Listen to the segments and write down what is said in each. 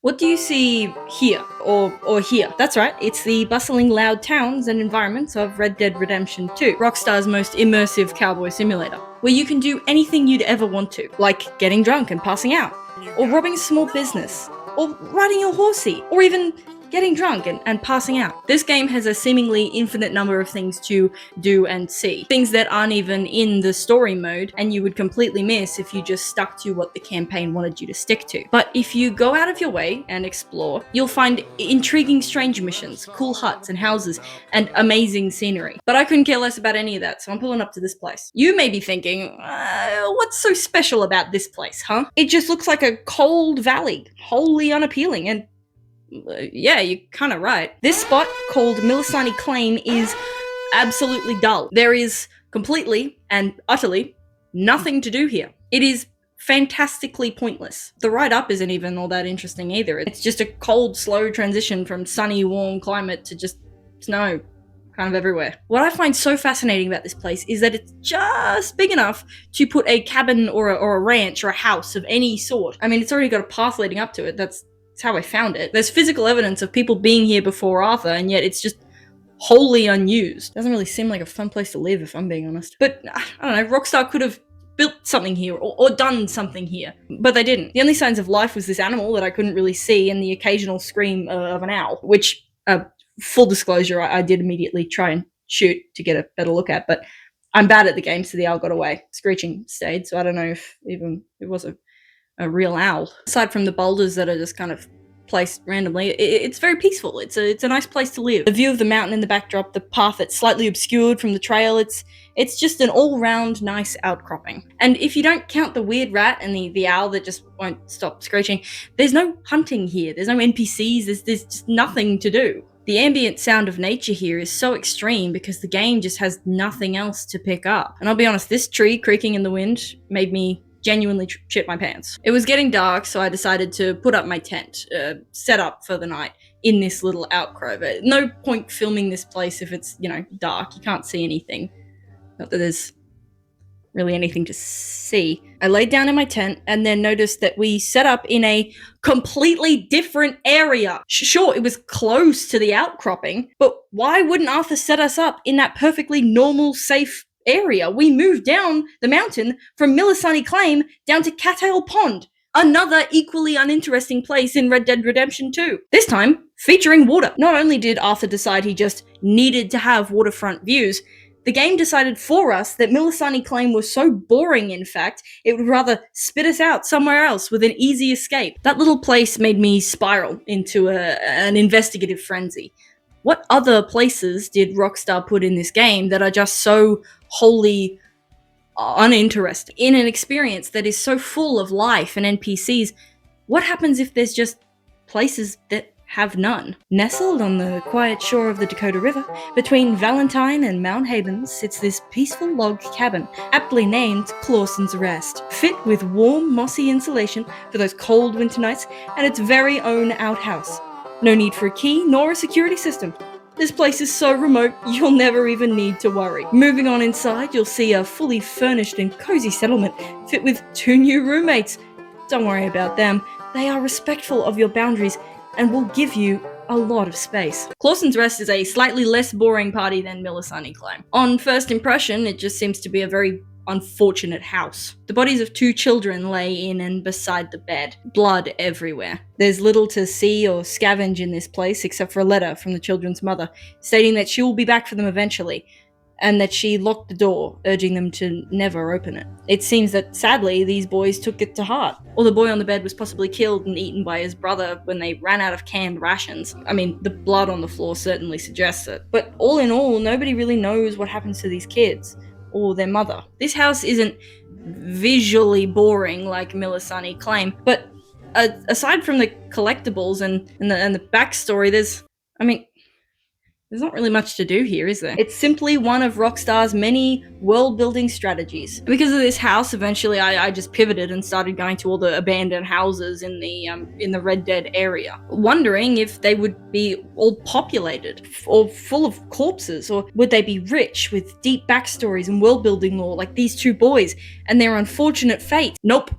What do you see here, or here? That's right, it's the bustling, loud towns and environments of Red Dead Redemption 2, Rockstar's most immersive cowboy simulator, where you can do anything you'd ever want to, like getting drunk and passing out, or robbing a small business, or riding your horsey, or even getting drunk and passing out. This game has a seemingly infinite number of things to do and see. Things that aren't even in the story mode and you would completely miss if you just stuck to what the campaign wanted you to stick to. But if you go out of your way and explore, you'll find intriguing strange missions, cool huts and houses, and amazing scenery. But I couldn't care less about any of that, so I'm pulling up to this place. You may be thinking, what's so special about this place, huh? It just looks like a cold valley, wholly unappealing, and yeah, you're kind of right. This spot, called Millisani Claim, is absolutely dull. There is completely and utterly nothing to do here. It is fantastically pointless. The ride up isn't even all that interesting either. It's just a cold, slow transition from sunny, warm climate to just snow kind of everywhere. What I find so fascinating about this place is that it's just big enough to put a cabin or a ranch or a house of any sort. I mean, it's already got a path leading up to it. That's how I found it. There's physical evidence of people being here before Arthur, and yet it's just wholly unused. Doesn't really seem like a fun place to live, if I'm being honest. But, I don't know, Rockstar could have built something here, or done something here, but they didn't. The only signs of life was this animal that I couldn't really see, and the occasional scream of an owl, which, full disclosure, I did immediately try and shoot to get a better look at, but I'm bad at the game, so the owl got away. Screeching stayed, so I don't know if even it was a real owl. Aside from the boulders that are just kind of placed randomly, it's very peaceful. It's a nice place to live. The view of the mountain in the backdrop, the path that's slightly obscured from the trail, it's just an all-round nice outcropping. And if you don't count the weird rat and the owl that just won't stop screeching, there's no hunting here. There's no NPCs. There's just nothing to do. The ambient sound of nature here is so extreme because the game just has nothing else to pick up. And I'll be honest, this tree creaking in the wind made me genuinely shit my pants. It was getting dark, so I decided to put up my tent, set up for the night in this little outcrop. No point filming this place if it's, dark. You can't see anything. Not that there's really anything to see. I laid down in my tent and then noticed that we set up in a completely different area. Sure, it was close to the outcropping, but why wouldn't Arthur set us up in that perfectly normal, safe area? We moved down the mountain from Millisani Claim down to Cattail Pond, another equally uninteresting place in Red Dead Redemption 2. This time, featuring water. Not only did Arthur decide he just needed to have waterfront views, the game decided for us that Millisani Claim was so boring, in fact, it would rather spit us out somewhere else with an easy escape. That little place made me spiral into an investigative frenzy. What other places did Rockstar put in this game that are just so wholly uninteresting? In an experience that is so full of life and NPCs, what happens if there's just places that have none? Nestled on the quiet shore of the Dakota River, between Valentine and Mount Haven, sits this peaceful log cabin, aptly named Clawson's Rest, fit with warm, mossy insulation for those cold winter nights, and its very own outhouse. No need for a key, nor a security system. This place is so remote, you'll never even need to worry. Moving on inside, you'll see a fully furnished and cozy settlement, fit with 2 new roommates. Don't worry about them. They are respectful of your boundaries and will give you a lot of space. Clawson's Rest is a slightly less boring party than Millisani Claim. On first impression, it just seems to be a very unfortunate house. The bodies of 2 children lay in and beside the bed. Blood everywhere. There's little to see or scavenge in this place except for a letter from the children's mother, stating that she will be back for them eventually, and that she locked the door, urging them to never open it. It seems that, sadly, these boys took it to heart. Or the boy on the bed was possibly killed and eaten by his brother when they ran out of canned rations. I mean, the blood on the floor certainly suggests it. But all in all, nobody really knows what happens to these kids or their mother. This house isn't visually boring like Millisani Claim, but aside from the collectibles and the backstory, there's not really much to do here, is there? It's simply one of Rockstar's many world-building strategies. Because of this house, eventually I just pivoted and started going to all the abandoned houses in the Red Dead area, wondering if they would be all populated or full of corpses, or would they be rich with deep backstories and world-building lore like these 2 boys and their unfortunate fate. Nope.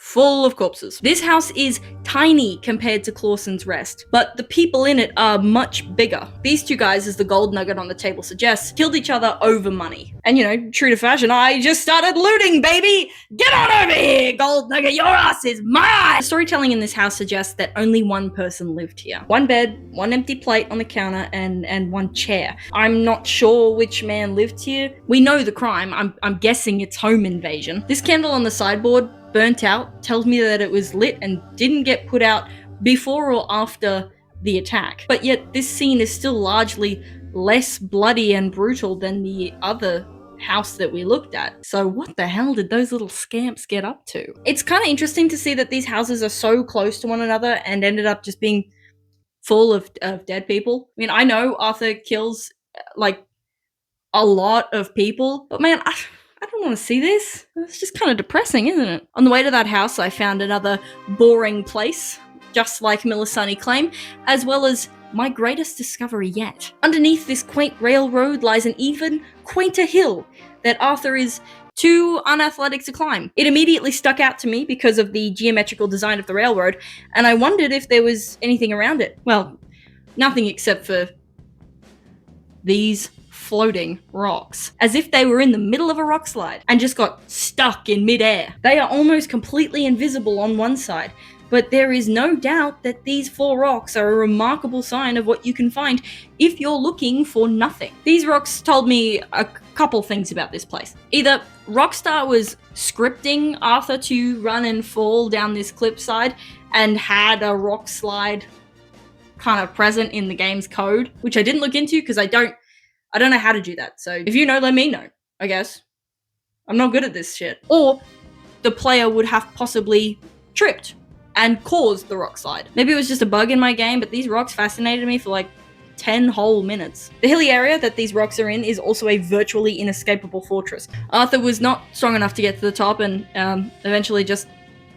full of corpses. This house is tiny compared to Clawson's Rest, but the people in it are much bigger. These two guys, as the gold nugget on the table suggests, killed each other over money. And you know, true to fashion, I just started looting, baby! Get on over here, gold nugget, your ass is mine! The storytelling in this house suggests that only one person lived here. One bed, one empty plate on the counter, and one chair. I'm not sure which man lived here. We know the crime. I'm guessing it's home invasion. This candle on the sideboard, burnt out, tells me that it was lit and didn't get put out before or after the attack. But yet this scene is still largely less bloody and brutal than the other house that we looked at. So what the hell did those little scamps get up to? It's kind of interesting to see that these houses are so close to one another and ended up just being full of dead people. I mean, I know Arthur kills like a lot of people, but man, I don't want to see this. It's just kind of depressing, isn't it? On the way to that house, I found another boring place, just like Millisani claim, as well as my greatest discovery yet. Underneath this quaint railroad lies an even quainter hill that Arthur is too unathletic to climb. It immediately stuck out to me because of the geometrical design of the railroad, and I wondered if there was anything around it. Well, nothing except for these floating rocks, as if they were in the middle of a rock slide and just got stuck in midair. They are almost completely invisible on one side, but there is no doubt that these 4 rocks are a remarkable sign of what you can find if you're looking for nothing. These rocks told me a couple things about this place. Either Rockstar was scripting Arthur to run and fall down this cliffside and had a rock slide kind of present in the game's code, which I didn't look into because I don't know how to do that. So if you know, let me know, I guess. I'm not good at this shit. Or the player would have possibly tripped and caused the rock slide. Maybe it was just a bug in my game, but these rocks fascinated me for like 10 whole minutes. The hilly area that these rocks are in is also a virtually inescapable fortress. Arthur was not strong enough to get to the top and eventually just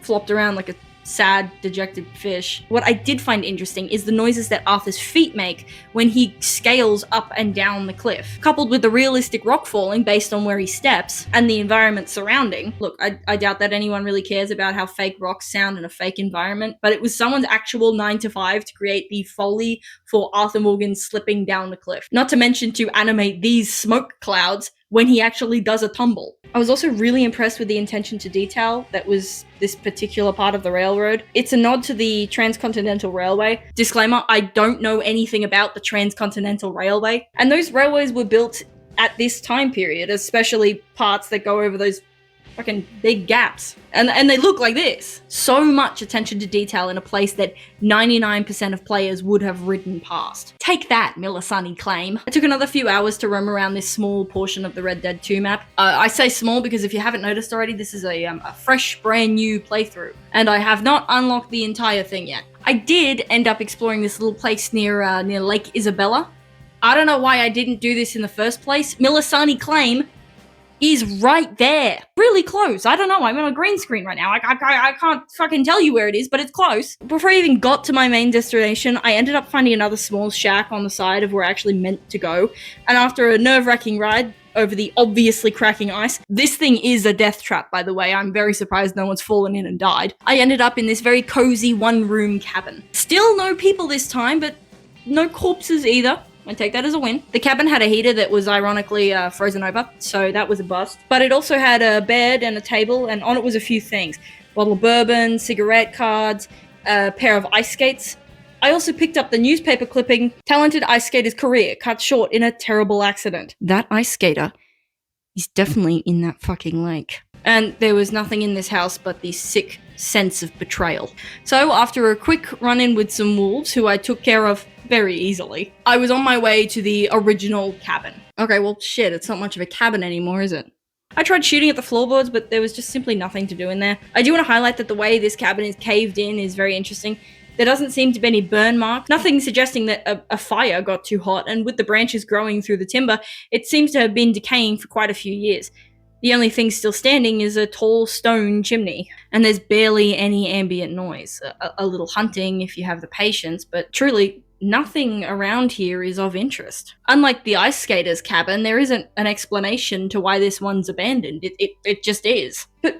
flopped around like a sad, dejected fish. What I did find interesting is the noises that Arthur's feet make when he scales up and down the cliff, coupled with the realistic rock falling based on where he steps and the environment surrounding. Look, I doubt that anyone really cares about how fake rocks sound in a fake environment, but it was someone's actual 9 to 5 to create the Foley for Arthur Morgan slipping down the cliff. Not to mention to animate these smoke clouds when he actually does a tumble. I was also really impressed with the attention to detail that was this particular part of the railroad. It's a nod to the Transcontinental Railway. Disclaimer, I don't know anything about the Transcontinental Railway. And those railways were built at this time period, especially parts that go over those fucking big gaps. And they look like this. So much attention to detail in a place that 99% of players would have ridden past. Take that, Millisani claim. It took another few hours to roam around this small portion of the Red Dead 2 map. I say small because if you haven't noticed already, this is a fresh, brand new playthrough. And I have not unlocked the entire thing yet. I did end up exploring this little place near Lake Isabella. I don't know why I didn't do this in the first place. Millisani claim is right there. Really close. I don't know. I'm on a green screen right now. I can't fucking tell you where it is, but it's close. Before I even got to my main destination, I ended up finding another small shack on the side of where I actually meant to go. And after a nerve-wracking ride over the obviously cracking ice, this thing is a death trap, by the way. I'm very surprised no one's fallen in and died. I ended up in this very cozy one-room cabin. Still no people this time, but no corpses either. I take that as a win. The cabin had a heater that was ironically frozen over, so that was a bust. But it also had a bed and a table, and on it was a few things. Bottle of bourbon, cigarette cards, a pair of ice skates. I also picked up the newspaper clipping, "Talented ice skater's career cut short in a terrible accident." That ice skater is definitely in that fucking lake. And there was nothing in this house but the sick sense of betrayal. So after a quick run-in with some wolves, who I took care of very easily, I was on my way to the original cabin. Okay, well shit, it's not much of a cabin anymore, is it? I tried shooting at the floorboards, but there was just simply nothing to do in there. I do want to highlight that the way this cabin is caved in is very interesting. There doesn't seem to be any burn marks, nothing suggesting that a fire got too hot, and with the branches growing through the timber, it seems to have been decaying for quite a few years. The only thing still standing is a tall stone chimney, and there's barely any ambient noise. A little hunting if you have the patience, but truly, nothing around here is of interest. Unlike the ice skater's cabin, there isn't an explanation to why this one's abandoned. It just is. But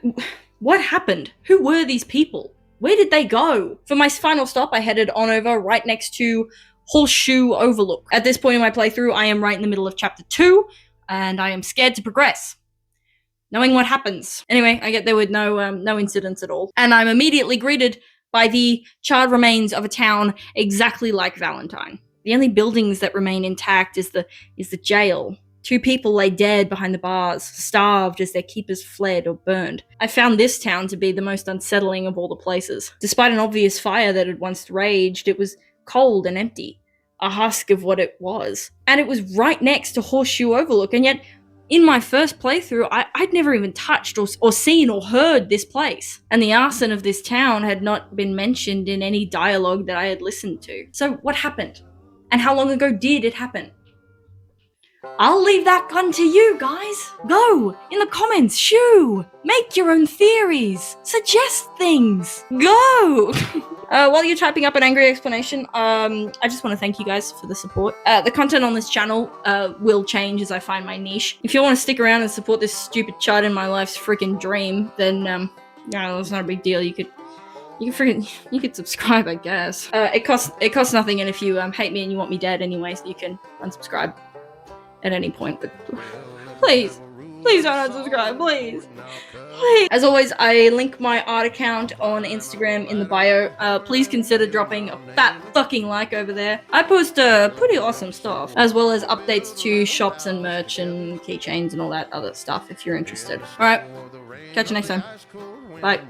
What happened? Who were these people? Where did they go? For my final stop, I headed on over right next to Horseshoe Overlook. At this point in my playthrough, I am right in the middle of chapter 2, and I am scared to progress, knowing what happens. Anyway, I get there with no incidents at all, and I'm immediately greeted by the charred remains of a town exactly like Valentine. The only buildings that remain intact is the jail. 2 people lay dead behind the bars, starved as their keepers fled or burned. I found this town to be the most unsettling of all the places. Despite an obvious fire that had once raged, it was cold and empty, a husk of what it was. And it was right next to Horseshoe Overlook, and yet in my first playthrough, I'd never even touched or seen or heard this place. And the arson of this town had not been mentioned in any dialogue that I had listened to. So what happened? And how long ago did it happen? I'll leave that gun to you guys. Go! In the comments, shoo! Make your own theories! Suggest things! Go! While you're typing up an angry explanation, I just want to thank you guys for the support. The content on this channel will change as I find my niche. If you want to stick around and support this stupid child in my life's freaking dream, then, yeah, it's not a big deal. You could subscribe, I guess. It costs nothing, and if you hate me and you want me dead anyways, you can unsubscribe at any point, but please don't unsubscribe, please. As always, I link my art account on Instagram in the bio. Please consider dropping a fat fucking like over there. I post pretty awesome stuff, as well as updates to shops and merch and keychains and all that other stuff if you're interested. Alright, catch you next time. Bye.